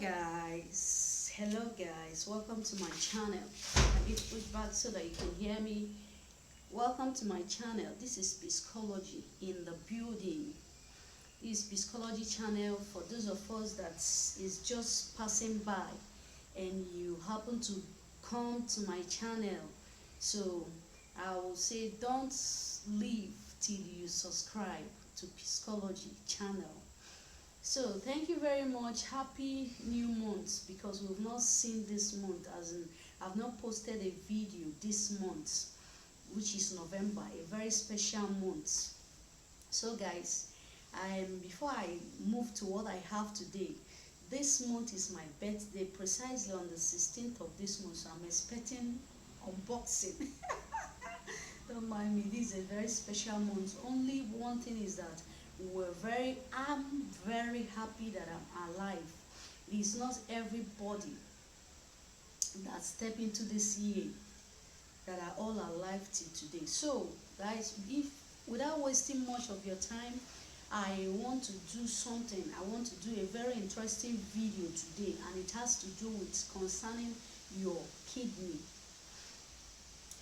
Hello guys, welcome to my channel. I need to push back so that you can hear me. Welcome to my channel. This is Psychology in the building. This Psychology channel for those of us that is just passing by and you happen to come to my channel. So I will say don't leave till you subscribe to Psychology channel. So thank you very much. Happy new month, because we've not seen this month, as in I've not posted a video this month, which is November, a very special month. So guys, before I move to what I have today, this month is my birthday, precisely on the 16th of this month, so I'm expecting unboxing. Don't mind me, this is a very special month. Only one thing is that I'm very happy that I'm alive. It is not everybody that step into this year that are all alive till today. So guys, if without wasting much of your time, I want to do something. I want to do a very interesting video today, and it has to do with concerning your kidney.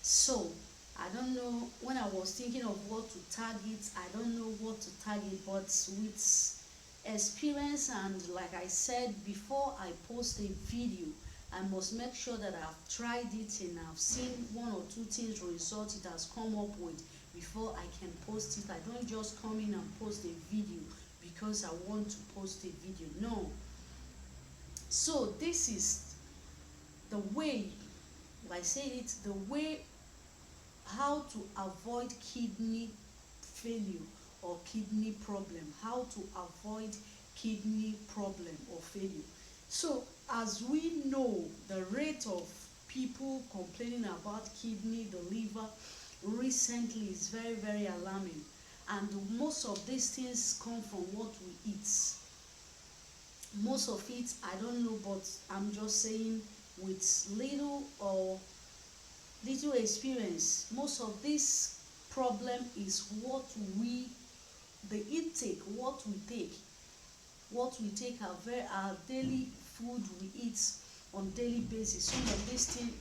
So I don't know, when I was thinking of what to target, I don't know what to target, but with experience, and like I said, before I post a video, I must make sure that I've tried it and I've seen one or two things results it has come up with before I can post it. I don't just come in and post a video because I want to post a video. No. So this is the way, like I say it, the way how to avoid kidney failure or kidney problem, how to avoid kidney problem or failure. So as we know, the rate of people complaining about kidney, the liver recently is very alarming, and most of these things come from what we eat. Most of it, I don't know, but I'm just saying, with little experience, most of this problem is the intake, what we take, our daily food we eat on daily basis.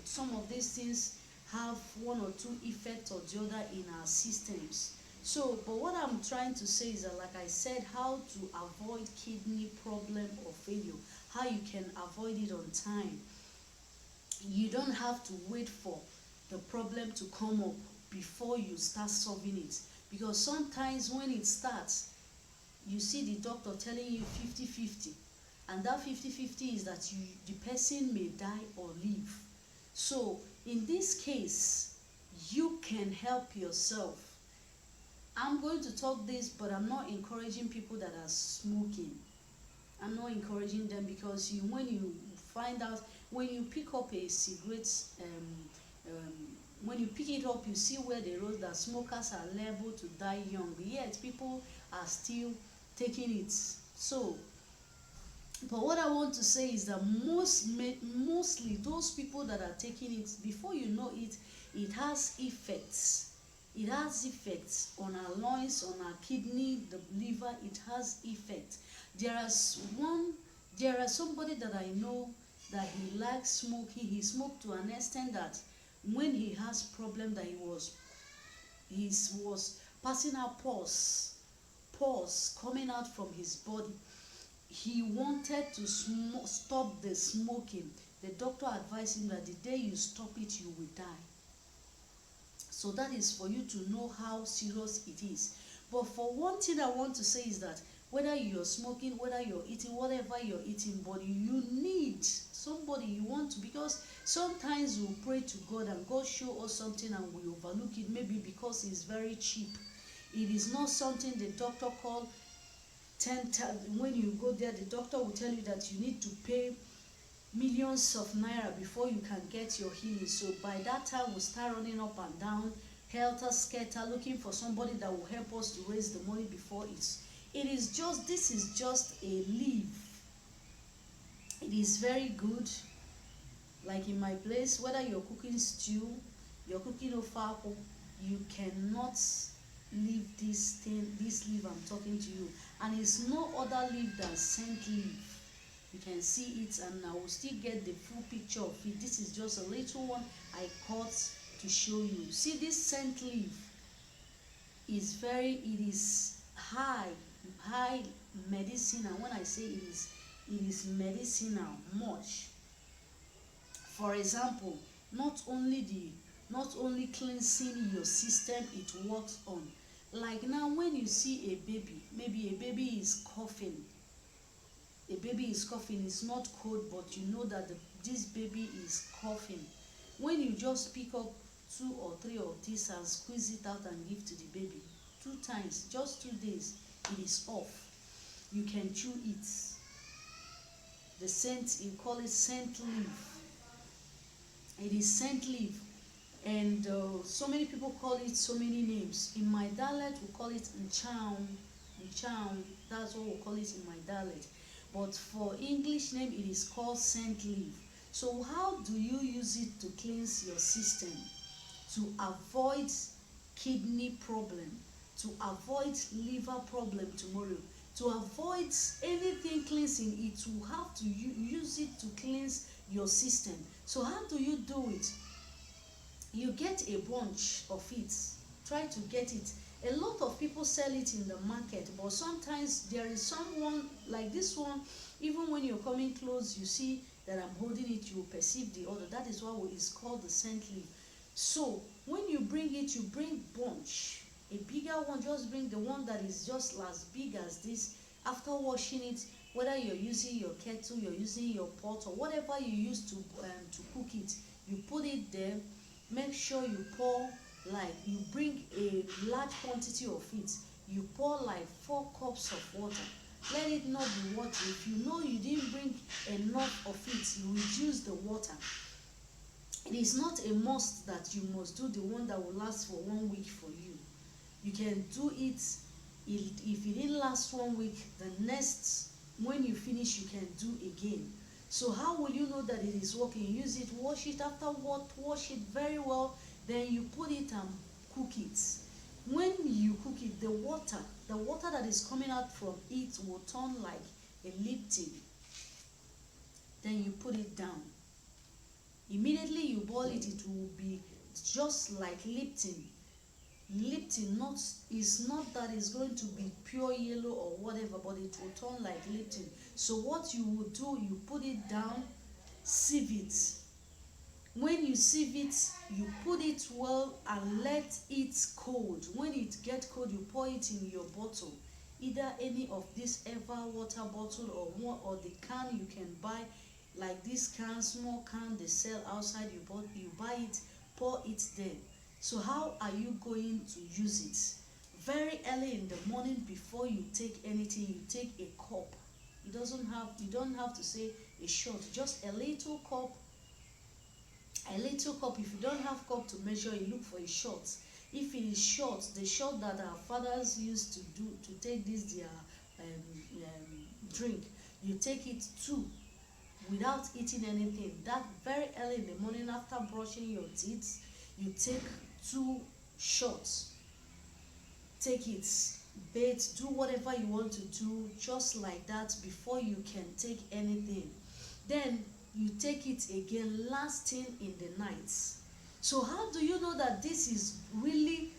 Some of these things have one or two effects or the other in our systems. So, but what I'm trying to say is that, like I said, how to avoid kidney problem or failure, how you can avoid it on time. You don't have to wait for the problem to come up before you start solving it, because sometimes when it starts, you see the doctor telling you 50-50, and that 50-50 is that the person may die or live. So in this case, you can help yourself. I'm going to talk this, but I'm not encouraging people that are smoking. I'm not encouraging them, because when you find out, when you pick up a cigarette, when you pick it up, you see where they wrote that smokers are liable to die young, yet people are still taking it. So, but what I want to say is that mostly those people that are taking it, before you know it, it has effects. It has effects on our lungs, on our kidney, the liver. It has effects. There are somebody that I know that he likes smoking. He smoked to an extent that when he has problem, that he was passing out pus coming out from his body. He wanted to stop the smoking. The doctor advised him that the day you stop it, you will die. So that is for you to know how serious it is. But for one thing I want to say is that whether you're smoking, whether you're eating, whatever you're eating, but you need somebody you want to, because sometimes we pray to God and God show us something and we overlook it, maybe because it's very cheap. It is not something the doctor called 10 times. When you go there, the doctor will tell you that you need to pay millions of naira before you can get your healing. So by that time, we'll start running up and down, helter-skelter, looking for somebody that will help us to raise the money before this is just a leaf. It is very good. Like in my place, whether you're cooking stew, you're cooking ofako, you cannot leave this leaf I'm talking to you. And it's no other leaf than scent leaf. you can see it, and I will still get the full picture of it. This is just a little one I cut to show you. See, this scent leaf is it is high medicinal. When I say it is medicinal much. For example, not only cleansing your system it works on. Like now, when you see a baby, maybe a baby is coughing, it's not cold, but you know that this baby is coughing. When you just pick up 2 or 3 of this and squeeze it out and give to the baby 2 times, just 2 days, it is off. You can chew it. The scent, you call it scent leaf. It is scent leaf, and so many people call it so many names. In my dialect, we call it ncham. That's what we call it in my dialect. But for English name, it is called scent leaf. So how do you use it to cleanse your system, to avoid kidney problem, to avoid liver problem tomorrow, to avoid anything cleansing? It will have to use it to cleanse your system. So how do you do it? You get a bunch of it. Try to get it. A lot of people sell it in the market, but sometimes there is someone like this one. Even when you're coming close, you see that I'm holding it, you will perceive the odor. That is why it's called the scent leaf. So when you bring it, you bring bunch, a bigger one. Just bring the one that is just as big as this. After washing it, whether you're using your kettle, you're using your pot, or whatever you use to cook it, you put it there. Make sure you pour, like, you bring a large quantity of it. You pour like 4 cups of water. Let it not be water. If you know you didn't bring enough of it, you reduce the water. It is not a must that you must do the one that will last for 1 week for you. You can do it. If it didn't last 1 week, the next, when you finish, you can do again. So how will you know that it is working? Use it, wash it. After wash it very well, then you put it and cook it. When you cook it, the water that is coming out from it will turn like a Lipton. Then you put it down. Immediately you boil it, it will be just like Lipton. Lipton is not that it's going to be pure yellow or whatever, but it will turn like Lipton. So what you will do, you put it down, sieve it. When you sieve it, you put it well and let it cold. When it gets cold, you pour it in your bottle, either any of this ever water bottle or the can you can buy, like this can, small can they sell outside. You buy it, pour it there. So how are you going to use it? Very early in the morning, before you take anything, you take a cup. You don't have to say a shot, just a little cup. A little cup. If you don't have cup to measure, you look for a shot. If it is short, the shot that our fathers used to take this their drink, you take it 2 without eating anything. That very early in the morning, after brushing your teeth, you take 2 shots. Take it, bathe, do whatever you want to do, just like that, before you can take anything. Then you take it again, last thing in the night. So how do you know that this is really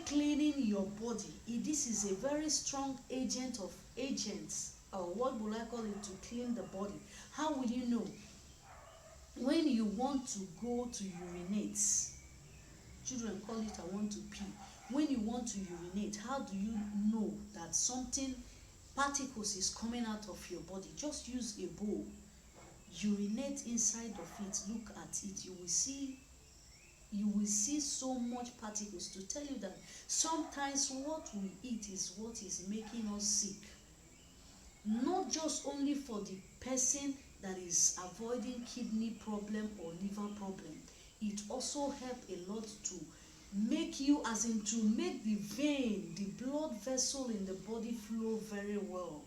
cleaning your body? This is a very strong agent of agents, or what would I call it, to clean the body. How will you know? When you want to go to urinate, children call it I want to pee. When you want to urinate, how do you know that something, particles, is coming out of your body? Just use a bowl. Urinate inside of it. Look at it. You will see so much particles, to tell you that sometimes what we eat is what is making us sick. Not just only for the person that is avoiding kidney problem or liver problem. It also helps a lot to make you, as in to make the vein, the blood vessel in the body flow very well.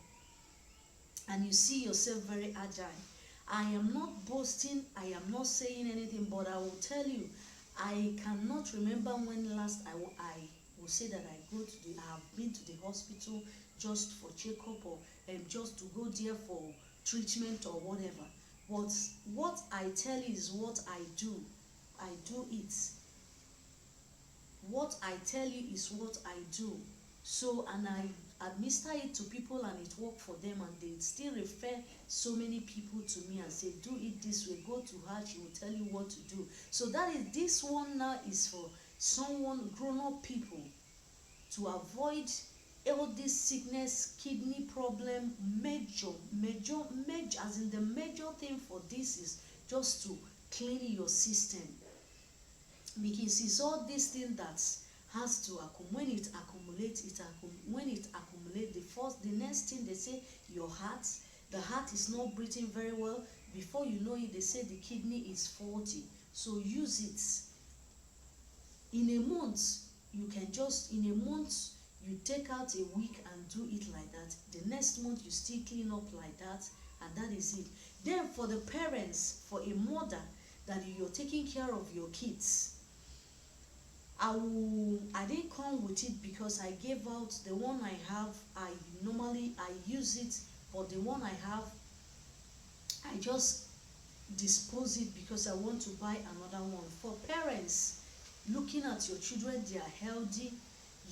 And you see yourself very agile. I am not boasting, I am not saying anything, but I will tell you, I cannot remember when last I will say that I have been to the hospital just for checkup, or just to go there for treatment or whatever. But what I tell you is what I do. I do it. What I tell you is what I do. So, and I administer it to people and it work for them, and they still refer so many people to me and say, do it this way, go to her, she will tell you what to do. So that is, this one now is for someone, grown-up people, to avoid all this sickness, kidney problem. Major, as in the major thing for this is just to clean your system, because it's all this thing that has to when it accumulates, when it accumulates, the next thing they say, your heart, the heart is not breathing very well. Before you know it, they say the kidney is faulty. So use it. In a month, you can just, in a month, you take out a week and do it like that. The next month, you still clean up like that, and that is it. Then for the parents, for a mother that you're taking care of your kids, I didn't come with it because I gave out the one I have. I use it, but the one I have, I just dispose it because I want to buy another one. For parents looking at your children, they are healthy,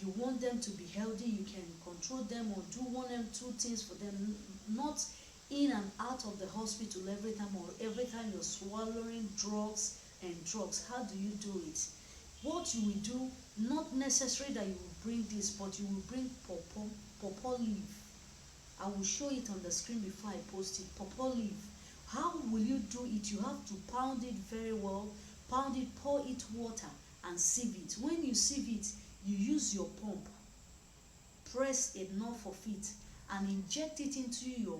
you want them to be healthy, you can control them or do one and two things for them, not in and out of the hospital every time, or every time you're swallowing drugs and drugs. How do you do it? What you will do, not necessary that you will bring this, but you will bring pawpaw leaf. I will show it on the screen before I post it. Pawpaw leaf. How will you do it? You have to pound it very well, pound it, pour it water, and sieve it. When you sieve it, you use your pump, press enough of it, and inject it into your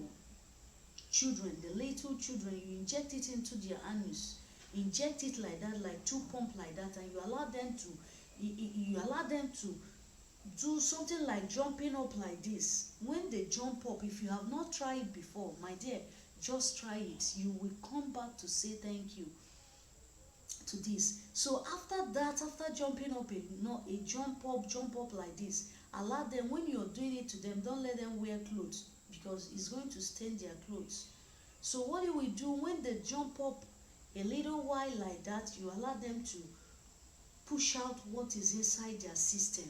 children, the little children. You inject it into their anus. Inject it like that, like 2 pumps like that, and you allow them to do something like jumping up like this. When they jump up, if you have not tried it before, my dear, just try it. You will come back to say thank you to this. So after that, after jumping up, a jump up like this, allow them, when you're doing it to them, don't let them wear clothes, because it's going to stain their clothes. So what you will do, when they jump up a little while like that, you allow them to push out what is inside their system.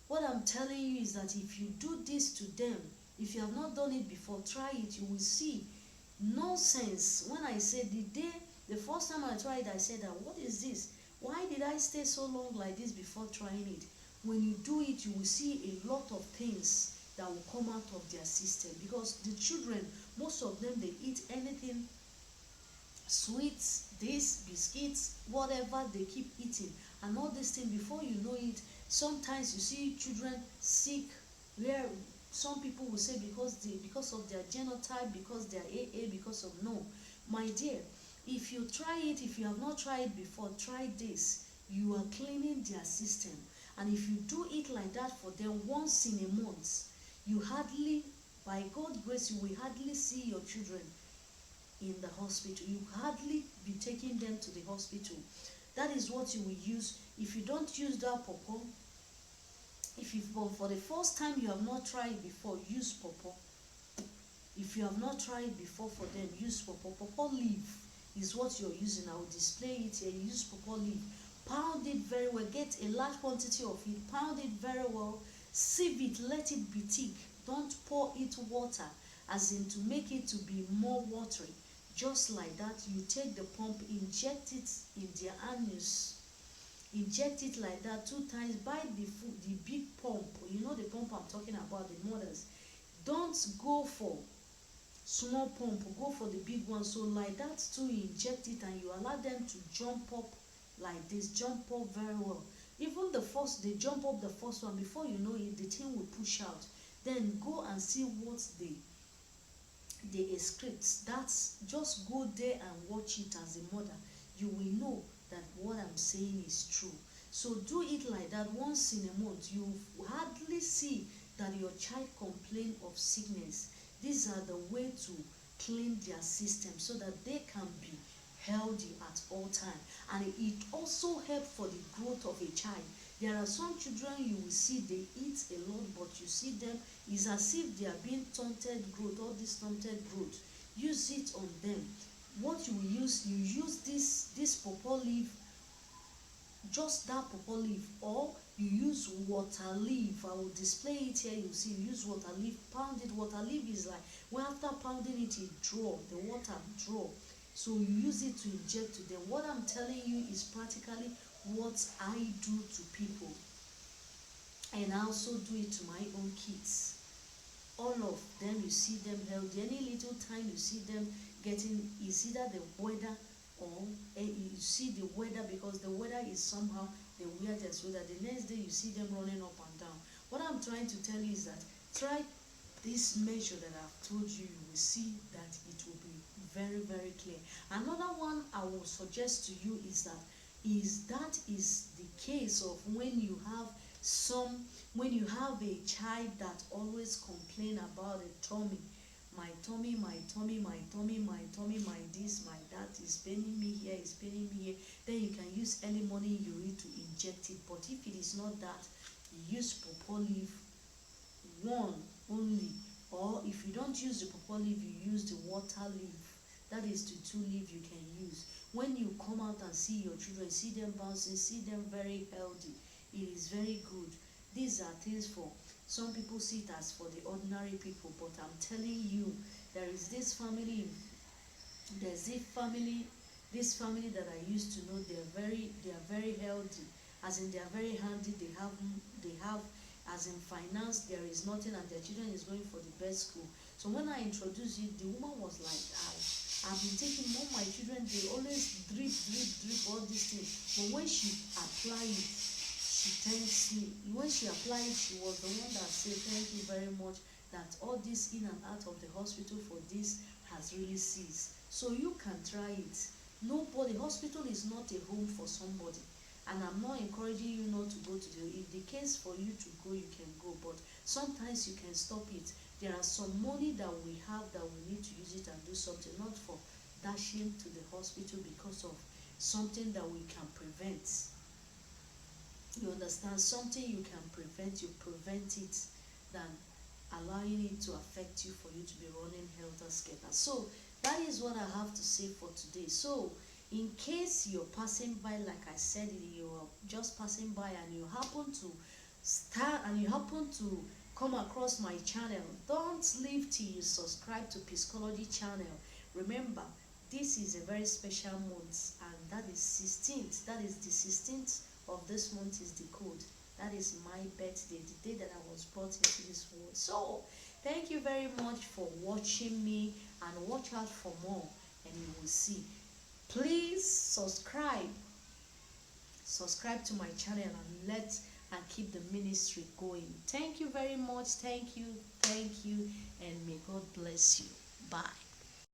What I'm telling you is that if you do this to them, if you have not done it before, try it. You will see nonsense. When I said the first time I tried, I said that, what is this? Why did I stay so long like this before trying it? When you do it, you will see a lot of things that will come out of their system, because the children, most of them, they eat anything sweets, this, biscuits, whatever, they keep eating, and all this thing, before you know it, sometimes you see children sick, where some people will say because of their genotype, because they are AA, because of, no, my dear, if you try it, if you have not tried it before, try this. You are cleaning their system, and if you do it like that for them once in a month, you hardly, by God's grace, you will hardly see your children in the hospital. You hardly be taking them to the hospital. That is what you will use. If you don't use that pawpaw, if you, for the first time you have not tried it before, use pawpaw. If you have not tried it before for them, use pawpaw. Pawpaw leaf is what you're using. I will display it here. Use pawpaw leaf. Pound it very well. Get a large quantity of it. Pound it very well. Sieve it. Let it be thick. Don't pour it water, as in to make it to be more watery. Just like that, you take the pump, inject it in their anus. Inject it like that 2 times. Buy the big pump. You know the pump I'm talking about, the mothers. Don't go for small pump, go for the big one. So like that too, you inject it and you allow them to jump up like this. Jump up very well. Even they jump up the first one, before you know it, the thing will push out. Then go and see what they excrete. That's, just go there and watch it as a mother. You will know that what I'm saying is true. So do it like that once in a month. You hardly see that your child complain of sickness. These are the way to clean their system so that they can be healthy at all time. And it also helps for the growth of a child. There are some children you will see, they eat a lot, but you see them, it's as if they are being stunted growth, all this stunted growth. use it on them. What you use, you use this pawpaw leaf, just that pawpaw leaf, or you use water leaf. I will display it here. You see, you use water leaf, pound it. Water leaf is like, when after pounding it, it draw the water draw, so you use it to inject to them. What I'm telling you is practically what I do to people, and I also do it to my own kids. All of them, you see them healthy. Any little time you see them getting, is either the weather, or you see the weather, because the weather is somehow the weirdest weather. The next day you see them running up and down. What I'm trying to tell you is that try this measure that I've told you. You will see that it will be very, very clear. Another one I will suggest to you is that is the case of when you have a child that always complain about a tummy. My tummy, my tummy, my tummy, my tummy, my this, my that is paining me here, is paining me here. Then you can use any morning urine to inject it. But if it is not that, you use pawpaw leaf one only. Or if you don't use the pawpaw leaf, you use the water leaf. That is the two leaf you can use. When you come out and see your children, see them bouncing, see them very healthy, it is very good. These are things for some people, see it as for the ordinary people, but I'm telling you, there is this family, this family that I used to know. They are very healthy, as in they are very handy. They have as in finance, there is nothing, and their children is going for the best school. So when I introduced you, the woman was like, I've been taking all my children, they always drip all these things, but when she applied it, she thanks me. When she applied, she was the one that said, thank you very much, that all this in and out of the hospital for this has really ceased. So you can try it. Nobody, hospital is not a home for somebody. And I'm not encouraging you not to go to if the case for you to go, you can go, but sometimes you can stop it. There are some money that we have that we need to use it and do something, not for dashing to the hospital because of something that we can prevent. You understand? Something you can prevent, you prevent it than allowing it to affect you, for you to be running helter-skelter. So that is what I have to say for today. So in case you're passing by, like I said, you're just passing by and you happen to come across my channel, don't leave till you subscribe to Psychology channel. Remember, this is a very special month, and that is 16th. That is the 16th of this month is the code. That is my birthday, the day that I was brought into this world. So thank you very much for watching me, and watch out for more, and you will see. Please subscribe to my channel, and keep the ministry going. Thank you very much. Thank you, and may God bless you. Bye.